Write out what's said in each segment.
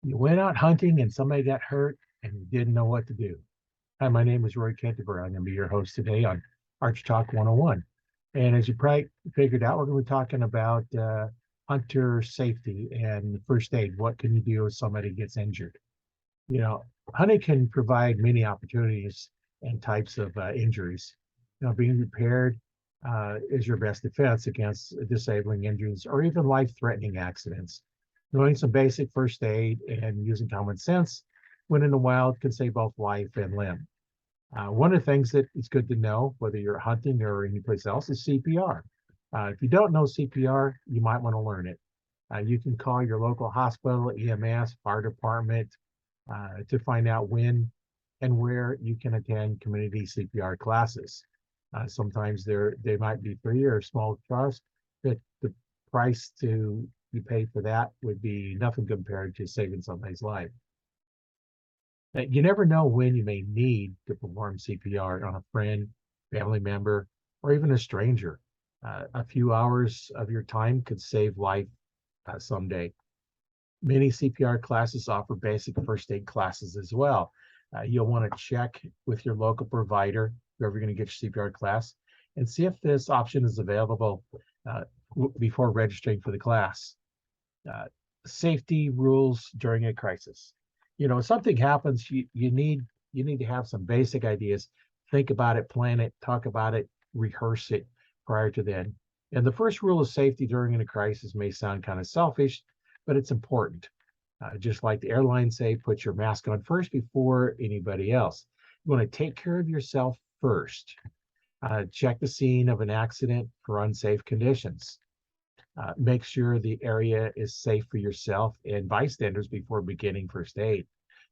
You went out hunting and somebody got hurt and you didn't know what to do. Hi, my name is Roy Canterbury. I'm going to be your host today on Arch Talk 101. And as you probably figured out, we're going to be talking about hunter safety and first aid. What can you do if somebody gets injured? You know, hunting can provide many opportunities and types of injuries. Being prepared is your best defense against disabling injuries or even life-threatening accidents. Knowing some basic first aid and using common sense when in the wild can save both life and limb. One of the things that is good to know, whether you're hunting or anyplace else, is CPR. If you don't know CPR, you might want to learn it. You can call your local hospital, EMS, fire department to find out when and where you can attend community CPR classes. Sometimes they might be free or small cost, but the price to you pay for that would be nothing compared to saving somebody's life. You never know when you may need to perform CPR on a friend, family member, or even a stranger. A few hours of your time could save life someday. Many CPR classes offer basic first aid classes as well. You'll want to check with your local provider, whoever you're going to get your CPR class, and see if this option is available uh, before registering for the class. Uh, Safety rules during a crisis. If something happens, you need to have some basic ideas. Think about it, plan it, talk about it, rehearse it prior to then. And the first rule of safety during a crisis may sound kind of selfish, but it's important. Just like the airlines say, put your mask on first before anybody else. You want to take care of yourself first. Check the scene of an accident for unsafe conditions. Make sure the area is safe for yourself and bystanders before beginning first aid.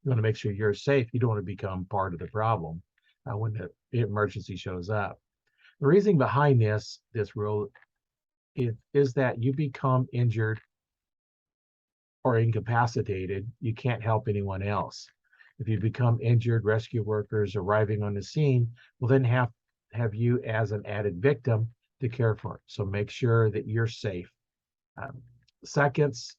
You want to make sure you're safe. You don't want to become part of the problem when the emergency shows up. The reason behind this rule is that you become injured or incapacitated, you can't help anyone else. If you become injured, rescue workers arriving on the scene will then have you as an added victim to care for. So make sure that you're safe. Um, Seconds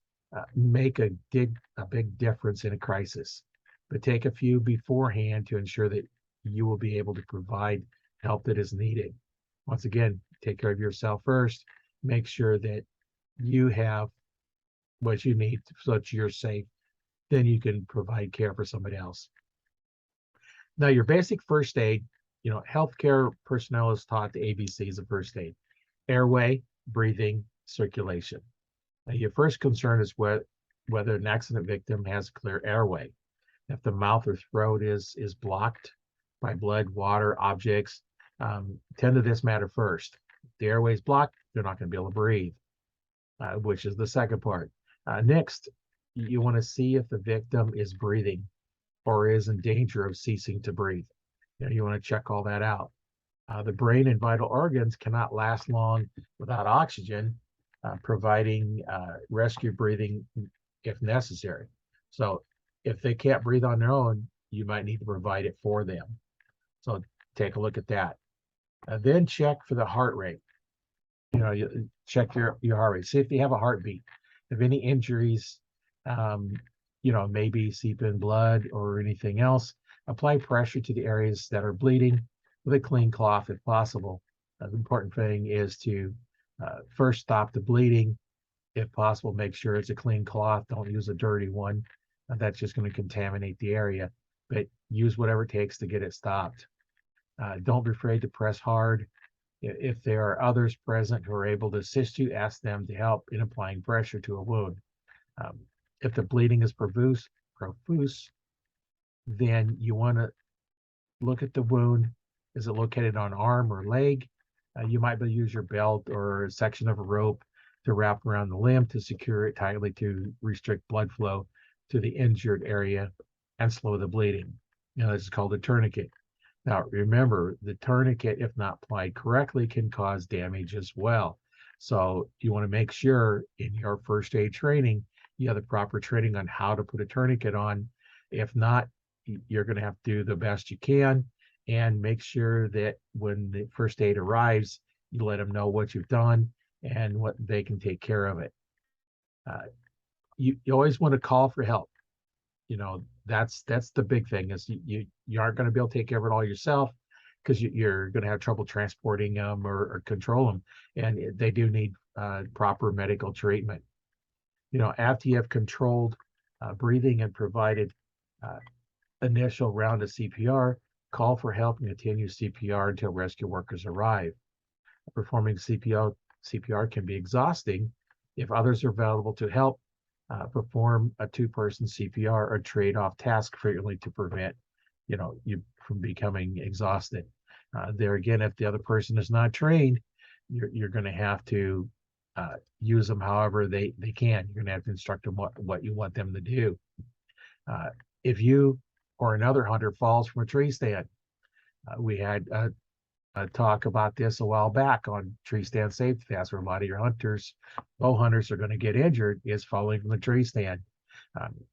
make a big difference in a crisis, but take a few beforehand to ensure that you will be able to provide help that is needed. Once again, take care of yourself first. Make sure that you have what you need so that you're safe. Then you can provide care for somebody else. Now, your basic first aid, healthcare personnel is taught the ABCs of first aid: airway, breathing, circulation. Now, your first concern is whether an accident victim has a clear airway. If the mouth or throat is blocked by blood, water, objects, tend to this matter first. If the airway is blocked, they're not going to be able to breathe, which is the second part. Next, you want to see if the victim is breathing or is in danger of ceasing to breathe. You want to check all that out. The brain and vital organs cannot last long without oxygen, providing rescue breathing if necessary. So if they can't breathe on their own, you might need to provide it for them. So take a look at that. Then check for the heart rate. You check your heart rate. See if you have a heartbeat. If any injuries, um, maybe seep in blood or anything else, apply pressure to the areas that are bleeding with a clean cloth if possible. The important thing is to first stop the bleeding. If possible, make sure it's a clean cloth. Don't use a dirty one. That's just going to contaminate the area, but use whatever it takes to get it stopped. Don't be afraid to press hard. If there are others present who are able to assist you, ask them to help in applying pressure to a wound. Um, if the bleeding is profuse, then you want to look at the wound. Is it located on arm or leg? You might be able to use your belt or a section of a rope to wrap around the limb to secure it tightly to restrict blood flow to the injured area and slow the bleeding. This is called a tourniquet. Now, remember, the tourniquet, if not applied correctly, can cause damage as well. So you want to make sure in your first aid training, you have the proper training on how to put a tourniquet on. If not, you're going to have to do the best you can and make sure that when the first aid arrives, you let them know what you've done and what they can take care of it. You always want to call for help. that's the big thing is you aren't going to be able to take care of it all yourself because you're going to have trouble transporting them or control them, and they do need proper medical treatment. After you have controlled breathing and provided uh, initial round of CPR, call for help and continue CPR until rescue workers arrive. Performing CPR can be exhausting. If others are available to help, perform a two-person CPR or trade-off task frequently to prevent, you from becoming exhausted. There again, if the other person is not trained, you're going to have to use them however they can. You're going to have to instruct them what you want them to do. If you or another hunter falls from a tree stand, we had talk about this a while back on tree stand safety. That's where a lot of your bow hunters are going to get injured is falling from the tree stand.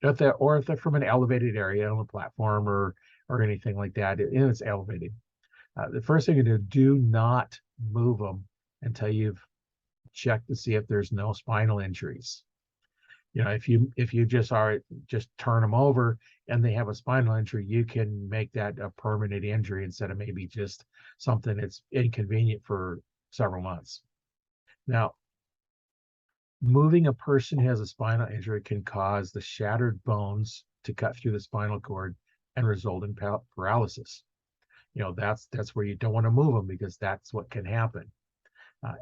If they're from an elevated area on a platform or anything like that, and it's elevated. The first thing you do not move them until you've checked to see if there's no spinal injuries. If you just turn them over and they have a spinal injury, you can make that a permanent injury instead of maybe just something that's inconvenient for several months. Now, moving a person who has a spinal injury can cause the shattered bones to cut through the spinal cord and result in paralysis. That's where you don't want to move them because that's what can happen.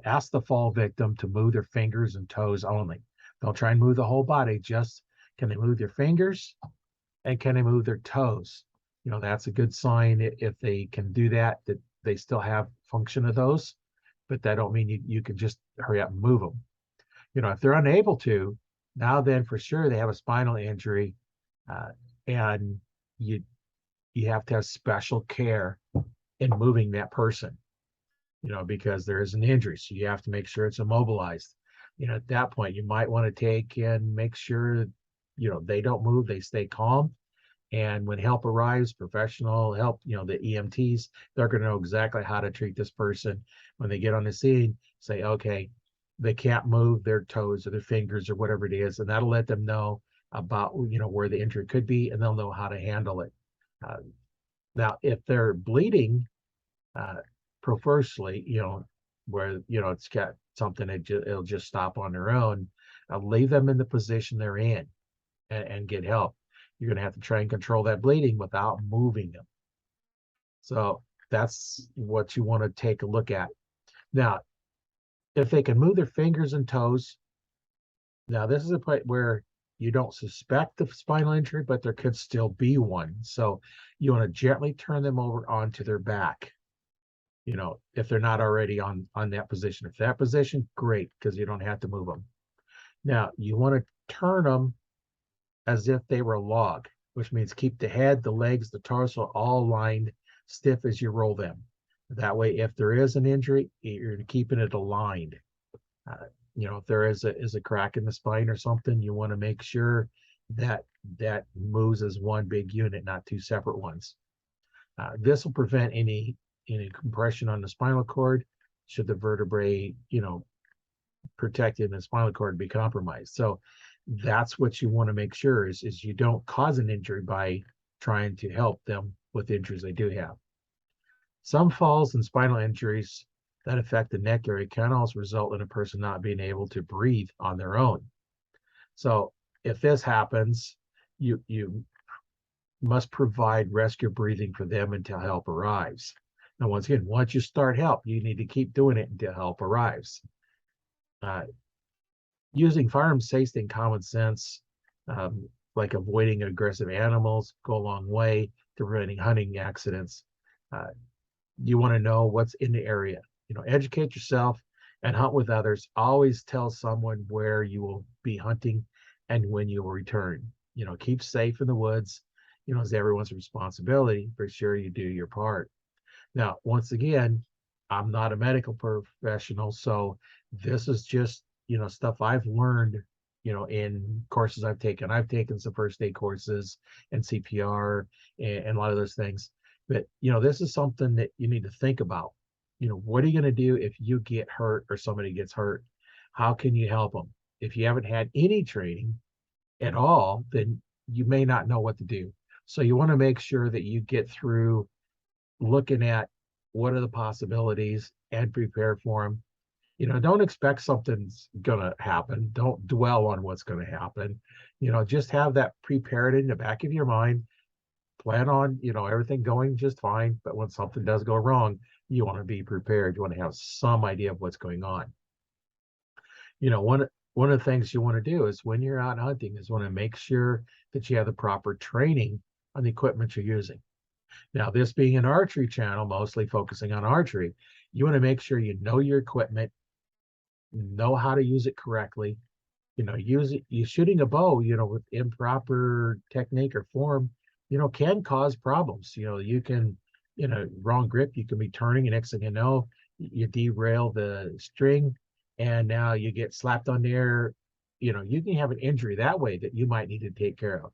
Ask the fall victim to move their fingers and toes only. Don't try and move the whole body. Just can they move their fingers and can they move their toes? That's a good sign if they can do that they still have function of those, but that don't mean you can just hurry up and move them. If they're unable to, now then for sure they have a spinal injury, and you have to have special care in moving that person, because there is an injury. So you have to make sure it's immobilized. At that point, you might want to take and make sure, they don't move, they stay calm. And when help arrives, professional help, the EMTs, they're going to know exactly how to treat this person. When they get on the scene, say, okay, they can't move their toes or their fingers or whatever it is. And that'll let them know about, where the injury could be, and they'll know how to handle it. Now, if they're bleeding profusely, where, it's got something it'll just stop on their own, leave them in the position they're in and get help. You're going to have to try and control that bleeding without moving them. So that's what you want to take a look at. Now, if they can move their fingers and toes, now this is a point where you don't suspect the spinal injury, but there could still be one. So you want to gently turn them over onto their back. If they're not already on that position. If that position, great, because you don't have to move them. Now, you want to turn them as if they were a log, which means keep the head, the legs, the torso all lined stiff as you roll them. That way, if there is an injury, you're keeping it aligned. If there is a crack in the spine or something, you want to make sure that moves as one big unit, not two separate ones. This will prevent any compression on the spinal cord should the vertebrae, protected and the spinal cord be compromised. So that's what you want to make sure is you don't cause an injury by trying to help them with injuries they do have. Some falls and spinal injuries that affect the neck area can also result in a person not being able to breathe on their own. So if this happens, you must provide rescue breathing for them until help arrives. Now, once again, once you start help, you need to keep doing it until help arrives. Using firearm safety and common sense, like avoiding aggressive animals, go a long way to preventing hunting accidents. You want to know what's in the area. Educate yourself and hunt with others. Always tell someone where you will be hunting and when you will return. Keep safe in the woods. It's everyone's responsibility. For sure you do your part. Now, once again, I'm not a medical professional, so this is just, stuff I've learned, in courses I've taken. I've taken some first aid courses and CPR and a lot of those things. But, this is something that you need to think about. What are you going to do if you get hurt or somebody gets hurt? How can you help them? If you haven't had any training at all, then you may not know what to do. So you want to make sure that you get through looking at what are the possibilities and prepare for them. Don't expect something's gonna happen. Don't dwell on what's gonna happen. Just have that prepared in the back of your mind. Plan on, everything going just fine. But when something does go wrong, you want to be prepared. You want to have some idea of what's going on. One of the things you want to do is when you're out hunting is want to make sure that you have the proper training on the equipment you're using. Now, this being an archery channel, mostly focusing on archery, you want to make sure you know your equipment, know how to use it correctly. Use it. You shooting a bow, with improper technique or form, can cause problems. You can, wrong grip, you can be turning, and next thing you know, you derail the string, and now you get slapped on there. You can have an injury that way that you might need to take care of.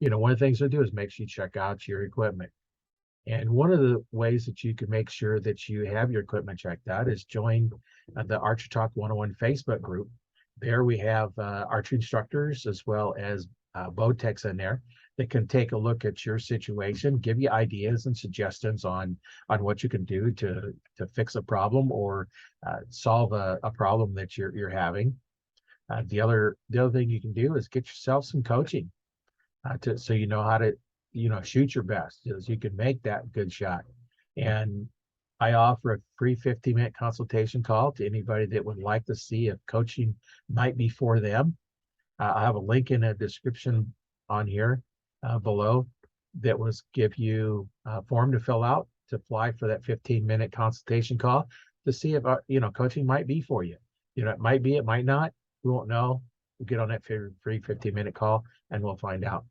One of the things to do is make sure you check out your equipment. And one of the ways that you can make sure that you have your equipment checked out is join the Archery Talk 101 Facebook group. There we have archery instructors as well as bow techs in there that can take a look at your situation, give you ideas and suggestions on what you can do to fix a problem or solve a problem that you're having. The other thing you can do is get yourself some coaching so you know how to shoot your best, so you can make that good shot. And I offer a free 15-minute consultation call to anybody that would like to see if coaching might be for them. I have a link in the description on here below that was give you a form to fill out to apply for that 15-minute consultation call to see if coaching might be for you. It might be, it might not. We won't know. We'll get on that free 15-minute call and we'll find out.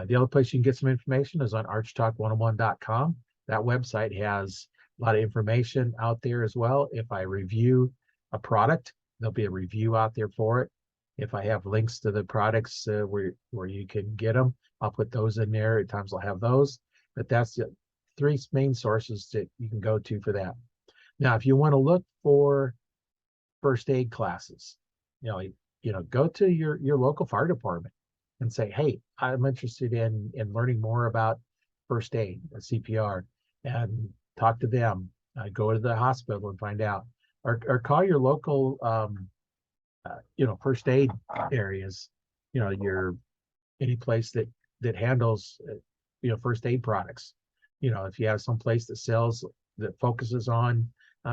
The other place you can get some information is on archtalk101.com. That website has a lot of information out there as well. If I review a product, there'll be a review out there for it. If I have links to the products where you can get them, I'll put those in there. At times I'll have those. But that's the three main sources that you can go to for that. Now, if you want to look for first aid classes, go to your local fire department and say, hey, I'm interested in learning more about first aid, CPR, and talk to them. Go to the hospital and find out, or call your local, first aid areas. Any place that handles, first aid products. If you have some place that focuses on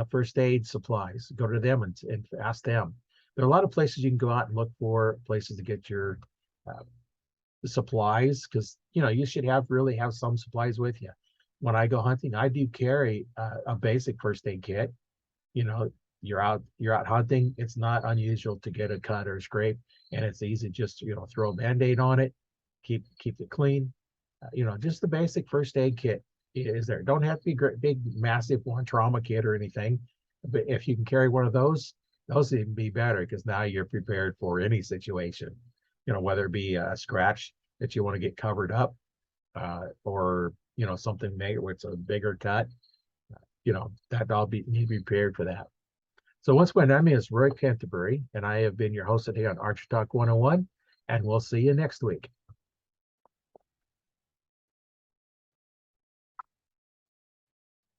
first aid supplies, go to them and ask them. There are a lot of places you can go out and look for places to get your supplies, because you should really have some supplies with you. When I go hunting, I do carry a basic first aid kit. You're out hunting, it's not unusual to get a cut or a scrape, and it's easy just throw a band-aid on it, keep it clean. Just the basic first aid kit is there. Don't have to be big massive one trauma kit or anything, but if you can carry one of those even be better, because now you're prepared for any situation, whether it be a scratch that you want to get covered up, or something major where it's a bigger cut, that I'll need to be prepared for that. So once again, my name is Roy Canterbury, and I have been your host today on Archery Talk 101, and we'll see you next week.